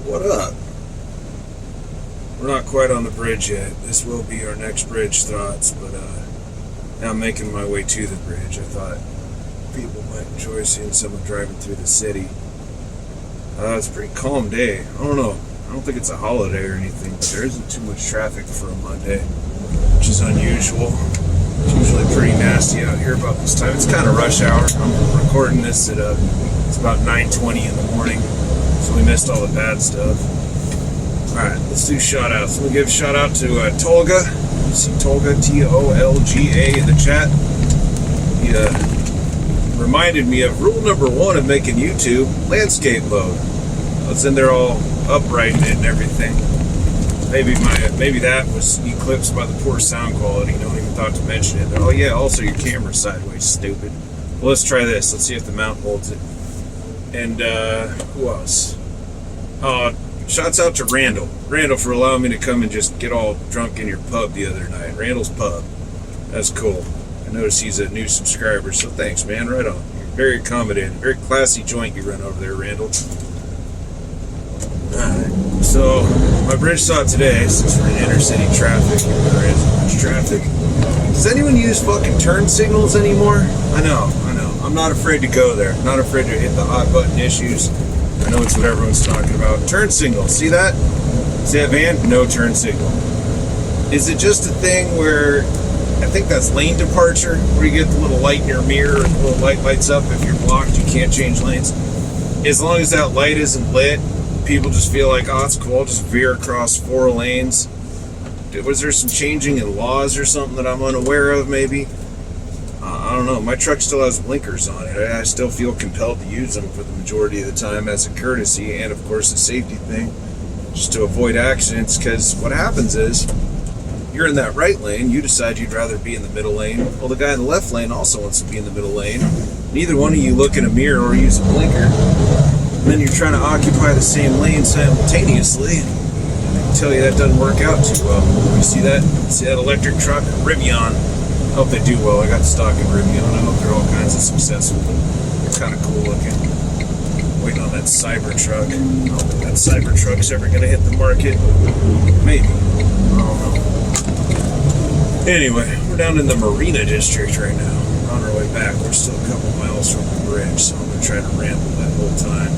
What up? We're not quite on the bridge yet. This will be our next bridge thoughts, but now I'm making my way to the bridge. I thought people might enjoy seeing someone driving through the city. It's a pretty calm day. I don't know. I don't think it's a holiday or anything, but there isn't too much traffic for a Monday, which is unusual. It's usually pretty nasty out here about this time. It's kind of rush hour. I'm recording this at it's about 9:20 in the morning, so we missed all the bad stuff. Alright, let's do shout outs. Let me give a shout out to Tolga. You see Tolga, T-O-L-G-A in the chat. He reminded me of rule number 1 of making YouTube, landscape mode. I was in there all uprighting it and everything. Maybe that was eclipsed by the poor sound quality. No one even thought to mention it. Oh yeah, also your camera's sideways, stupid. Well, let's try this. Let's see if the mount holds it. And who else? Shouts out to Randall. Randall for allowing me to come and just get all drunk in your pub the other night. Randall's Pub. That's cool. I noticed he's a new subscriber, so thanks, man. Right on. You're very accommodating. Very classy joint you run over there, Randall. Alright. So, my bridge thought today, since we're in inner city traffic, and there isn't much traffic. Does anyone use fucking turn signals anymore? I know. I'm not afraid to go there. I'm not afraid to hit the hot button issues. I know it's what everyone's talking about. Turn signal. See that? See that van? No turn signal. Is it just a thing where, I think that's lane departure, where you get the little light in your mirror and the little light lights up. If you're blocked, you can't change lanes. As long as that light isn't lit, people just feel like, oh, it's cool, I'll just veer across 4 lanes. Was there some changing in laws or something that I'm unaware of, maybe? I don't know. My truck still has blinkers on it. I still feel compelled to use them for the majority of the time as a courtesy and, of course, a safety thing, just to avoid accidents, because what happens is, you're in that right lane, you decide you'd rather be in the middle lane. Well, the guy in the left lane also wants to be in the middle lane. Neither one of you look in a mirror or use a blinker. And then you're trying to occupy the same lane simultaneously. I can tell you that doesn't work out too well. You see that? See that electric truck? Rivian. I hope they do well. I got stock in Rivian. I hope they're all kinds of successful. They're kind of cool looking. Waiting on that Cybertruck. I don't think that Cybertruck's ever going to hit the market. Maybe. I don't know. Anyway, we're down in the Marina District right now. We're on our way back. We're still a couple miles from the bridge, so I'm going to try to ramble that whole time.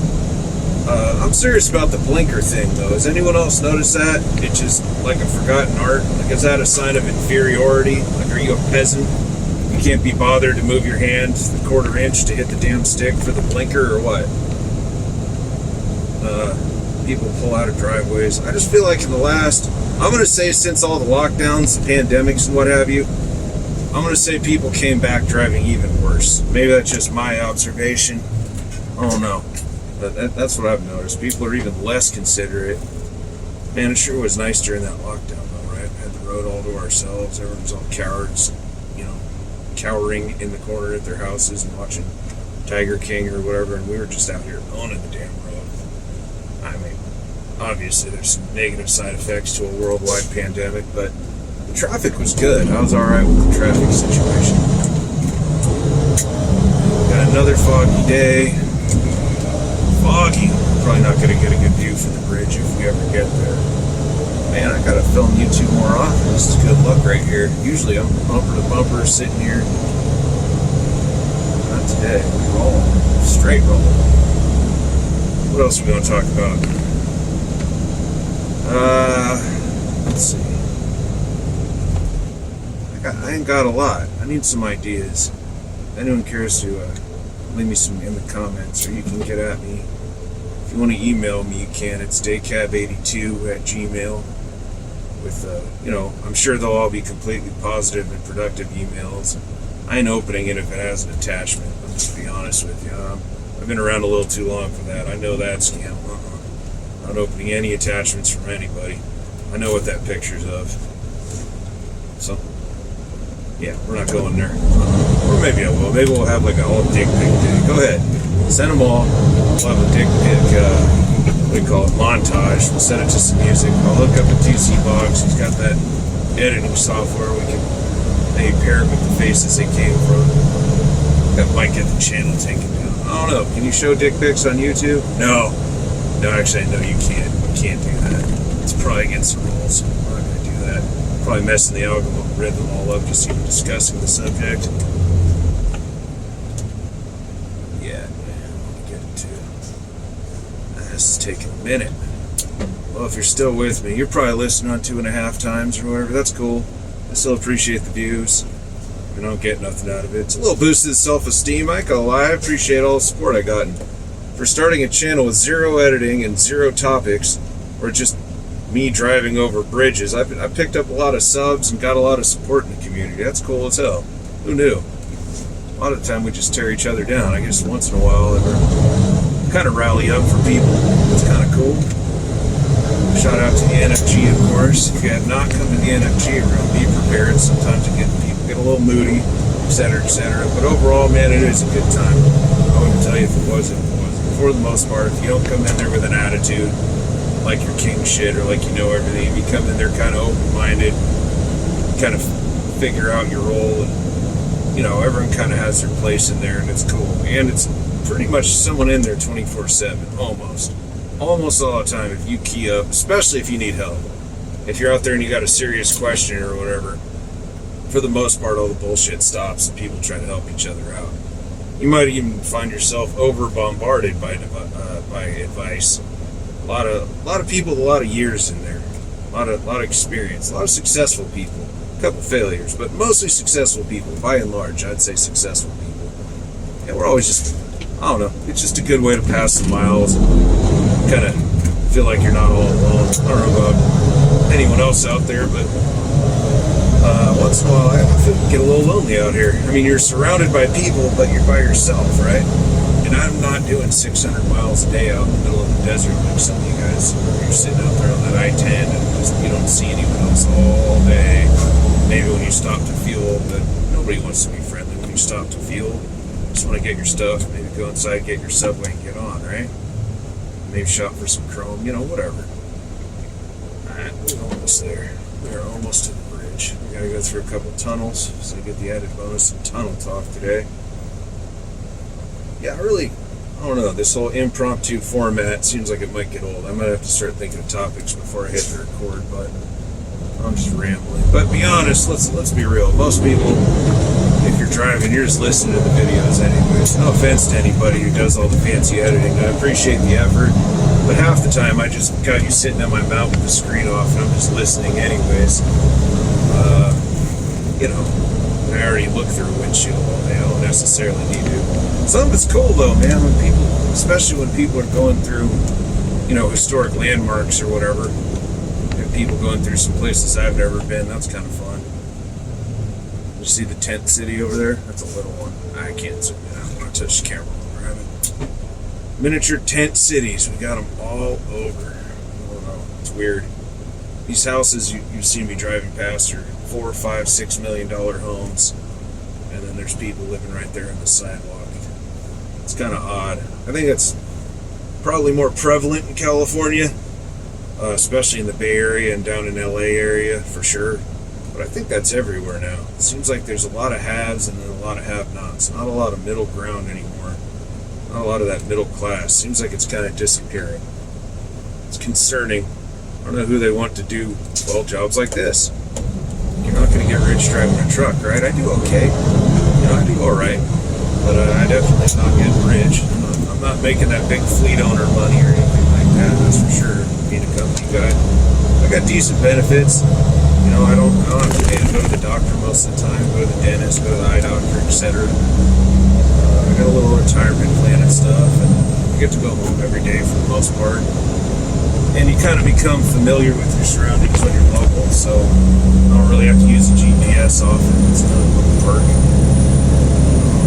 I'm serious about the blinker thing, though. Has anyone else noticed that? It's just like a forgotten art. Like, is that a sign of inferiority? Like, are you a peasant? You can't be bothered to move your hand the 1/4 inch to hit the damn stick for the blinker, or what? People pull out of driveways. I just feel like in the last, I'm going to say since all the lockdowns, the pandemics and what have you, I'm going to say people came back driving even worse. Maybe that's just my observation. I don't know. But that's what I've noticed. People are even less considerate. Man, it sure was nice during that lockdown, though, right? We had the road all to ourselves. Everyone was all cowards, cowering in the corner at their houses and watching Tiger King or whatever, and we were just out here owning the damn road. I mean, obviously there's some negative side effects to a worldwide pandemic, but the traffic was good. I was alright with the traffic situation. Got another foggy day. Foggy. Probably not going to get a good view from the bridge if we ever get there. Man, I got to film YouTube more often. This is good luck right here. Usually I'm bumper to bumper sitting here. Not today. We're rolling. Straight rolling. What else are we going to talk about? Let's see. I ain't got a lot. I need some ideas. If anyone cares to leave me some in the comments, or you can get at me. If you want to email me, you can. It's daycab82@gmail. With, I'm sure they'll all be completely positive and productive emails. I ain't opening it if it has an attachment. I'll just be honest with you. I've been around a little too long for that. I know that scam. Not opening any attachments from anybody. I know what that picture's of. So, yeah, we're not going there. Or maybe I will. Maybe we'll have like a whole dick pic day. Go ahead. Send them all. We'll have a dick pic, what do you call it, montage. We'll set it to some music. I'll hook up a 2C box. He's got that editing software. We can maybe pair it with the faces they came from. That might get the channel taken down. I don't know. Can you show dick pics on YouTube? No. No, actually, no, you can't. can't do that. It's probably against the rules. I'm not going to do that. Probably messing the algorithm all up just even discussing the subject. Yeah, man, let me get it too. This is taking a minute. Well, if you're still with me, you're probably listening on 2.5 times or whatever. That's cool. I still appreciate the views. I don't get nothing out of it. It's a little boosted self-esteem. I ain't gonna lie. I appreciate all the support I gotten. For starting a channel with 0 editing and 0 topics, or just me driving over bridges, I picked up a lot of subs and got a lot of support in the community. That's cool as hell. Who knew? A lot of the time we just tear each other down. I guess once in a while we kind of rally up for people. It's kind of cool. Shout out to the N.F.G, of course. If you have not come to the N.F.G room, be prepared. Sometimes people get a little moody, etc., etc. But overall, man, it is a good time. I wouldn't tell you if it wasn't. For the most part, if you don't come in there with an attitude, like you're king shit or like you know everything, if you come in there kind of open-minded, kind of figure out your role, and you know, everyone kind of has their place in there, and it's cool. And it's pretty much someone in there 24/7, almost all the time if you key up, especially if you need help. If you're out there and you got a serious question or whatever, for the most part, all the bullshit stops and people try to help each other out. You might even find yourself over bombarded by advice. A lot of people with a lot of years in there, a lot of experience, a lot of successful people, a couple failures, but mostly successful people. By and large, I'd say successful people. And we're always just, I don't know, it's just a good way to pass the miles and kind of feel like you're not all alone. I don't know about anyone else out there, but once in a while I get a little lonely out here. I mean, you're surrounded by people, but you're by yourself, right? And I'm not doing 600 miles a day out in the middle of the desert like some of you guys. You're sitting out there on that I-10 and just, you don't see anyone else all day. Maybe when you stop to fuel, but nobody wants to be friendly when you stop to fuel. Just want to get your stuff, maybe go inside, get your subway, and get on, right? Maybe shop for some chrome, you know, whatever. Alright, we're almost there. We're almost to the bridge. We gotta go through a couple tunnels, so I get the added bonus of tunnel talk today. Yeah, I don't know, this whole impromptu format seems like it might get old. I might have to start thinking of topics before I hit the record button. I'm just rambling. But be honest, let's be real. Most people, if you're driving, you're just listening to the videos anyways. No offense to anybody who does all the fancy editing. I appreciate the effort. But half the time, I just got you sitting on my mount with the screen off, and I'm just listening anyways. You know, I already look through a windshield all day. I don't necessarily need to. Some of it's cool, though, man, when people, especially when people are going through, you know, historic landmarks or whatever. And people going through some places I've never been. That's kind of fun. You see the tent city over there? That's a little one. I can't zoom in. I don't want to touch the camera while I'm driving. Miniature tent cities. We got them all over. I don't know. It's weird. These houses you see me driving past are $4, $5, $6 million homes, and then there's people living right there on the sidewalk. It's kind of odd. I think it's probably more prevalent in California, especially in the Bay Area and down in LA area for sure. But I think that's everywhere now. It seems like there's a lot of haves and then a lot of have-nots. Not a lot of middle ground anymore. Not a lot of that middle class. Seems like it's kind of disappearing. It's concerning. I don't know who they want to do, well, jobs like this. You're not going to get rich driving a truck, right? I do okay. You know, I do all right. But I definitely not getting rich. I'm not making that big fleet owner money or anything like that. That's for sure. Being a company guy, I got decent benefits. You know, I don't have to pay to go to the doctor most of the time, go to the dentist, go to the eye doctor, etc. I got a little retirement plan and stuff, and I get to go home every day for the most part. And you kind of become familiar with your surroundings when you're local, so I don't really have to use the GPS often. It's not a little perk.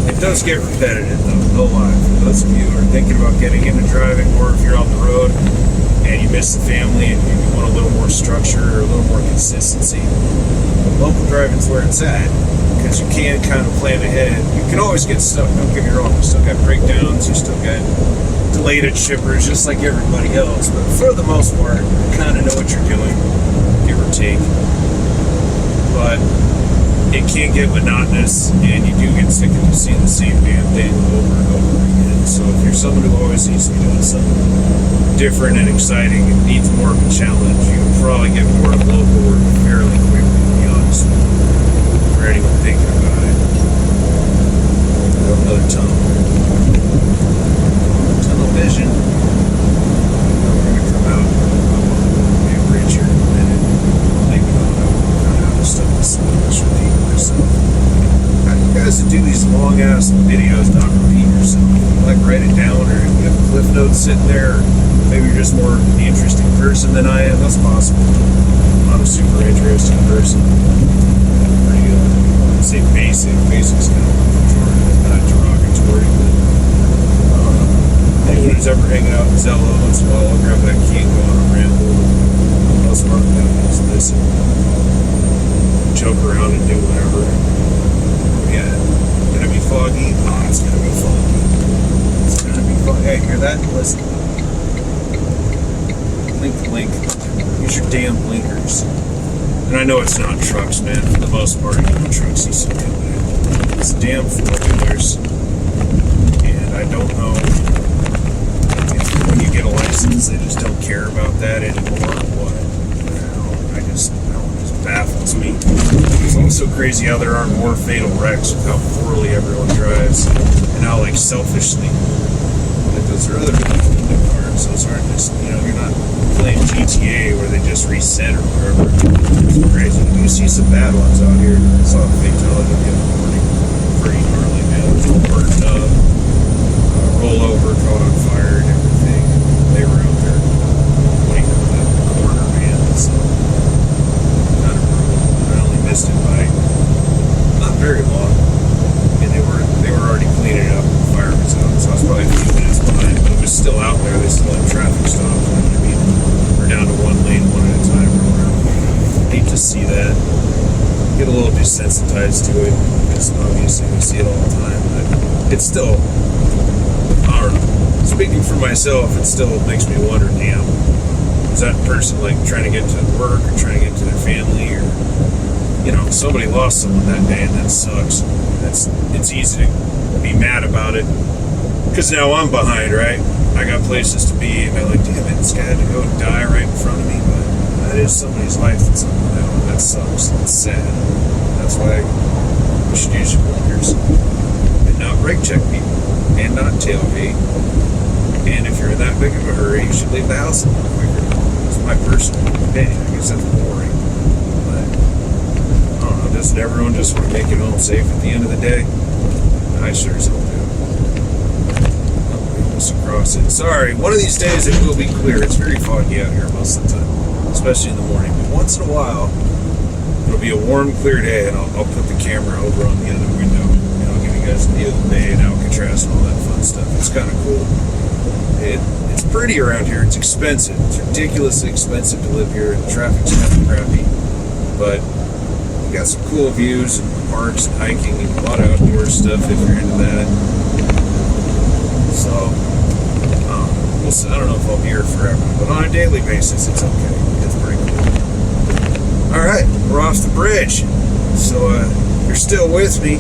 It does get repetitive, though, no lie. For those of you who are thinking about getting into driving, or if you're on the road and you miss the family and you want a little more structure or a little more consistency, local driving's where it's at, because you can kind of plan ahead. You can always get stuck, don't get me wrong. You still got breakdowns, you still got delayed at shippers, just like everybody else. But for the most part, you kind of know what you're doing, give or take. But it can get monotonous, and you do get sick of seeing the same damn thing over and over again. So if you're someone who always needs to be doing something different and exciting and needs more of a challenge, you can probably get more local work fairly quickly, to be honest with you, for anyone thinking about it. Another tunnel. Tunnel vision. We're going to come out on a bridge here in a minute. Think about how this stuff is. I should repeat myself. How do you guys that do these long ass videos not repeat yourself? Like write it down, or you have cliff notes sitting there, or maybe you're just more the interesting person than I am. That's possible. I'm not a super interesting person. Pretty I'd say basic's kind of derogatory, but anyone who's ever hanging out in Zello once in a while, I'll grab that key and go on a Randall. Most part of that is listen, joke around and do whatever. Yeah, gonna be foggy? Oh, it's gonna be foggy. It's gonna be foggy. Hey, hear that? Listen. Blink. Use your damn blinkers. And I know it's not trucks, man. For the most part, trucks you see doing it. It's damn four-wheelers. And I don't know if when you get a license, they just don't care about that anymore or what. That just baffles me. It's also crazy how there are more fatal wrecks with how poorly everyone drives and how like selfishly. Like those are other cars. Those aren't just, you're not playing GTA where they just reset or whatever. It's crazy. You see some bad ones out here. I saw a fatality the other morning. Pretty gnarly, man. It was all burned up. Rollover, caught on fire and everything. They were out there waiting for the corner, man. So kind of brutal. I only missed it by not very long. And they were already cleaning it up when the fire was out. So I was probably a few minutes behind, but it was still out there. They still had traffic stops. I mean, we're down to one lane, one at a time. Hate to see that. Get a little desensitized to it because obviously we see it all the time, but it's still, I don't know. Speaking for myself, it still makes me wonder, damn, is that person like trying to get to work or trying to get to their family, or somebody lost someone that day and that sucks. It's easy to be mad about it because now I'm behind, right? I got places to be, and I'm like, damn it, this guy had to go and die right in front of me, but that is somebody's life that's on now, and that sucks. It's sad. That's why we should use your blinkers and not brake check people and not tailgate. And if you're in that big of a hurry, you should leave the house a little quicker. That's my personal opinion. I guess that's boring, but I don't know. Doesn't everyone just want to make it home safe at the end of the day? I sure as hell do. Across it. Sorry, one of these days it will be clear. It's very foggy out here most of the time, especially in the morning. But once in a while, it'll be a warm, clear day, and I'll put the camera over on the other window, and I'll give you guys a view of the bay and Alcatraz and all that fun stuff. It's kind of cool. It's pretty around here. It's expensive. It's ridiculously expensive to live here, and the traffic's kind of crappy. But we got some cool views and parks and hiking and a lot of outdoor stuff if you're into that. So, I don't know if I'll be here forever, but on a daily basis, it's okay. It's pretty cool. Alright, we're off the bridge. So, you're still with me,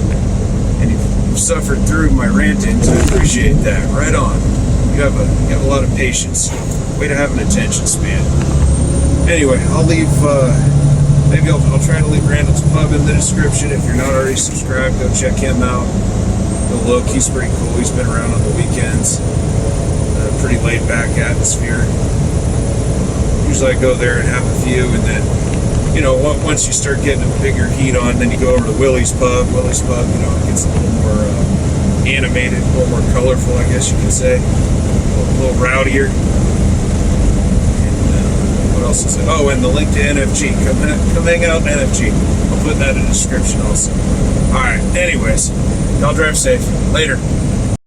and you've suffered through my rantings. I appreciate that. Right on. You have a lot of patience. Way to have an attention span. Anyway, I'll leave, maybe I'll try to leave Randall's Pub in the description. If you're not already subscribed, go check him out. Go look, he's pretty cool. He's been around on the weekends. Pretty laid back atmosphere. Usually I go there and have a few, and then once you start getting a bigger heat on, then you go over to Willie's Pub. Willie's Pub, it gets a little more animated, a little more colorful, I guess you could say. A little rowdier. And what else is it? Oh, and the link to N.F.G. Come hang out in N.F.G. I'll put that in the description also. Alright, anyways, y'all drive safe. Later.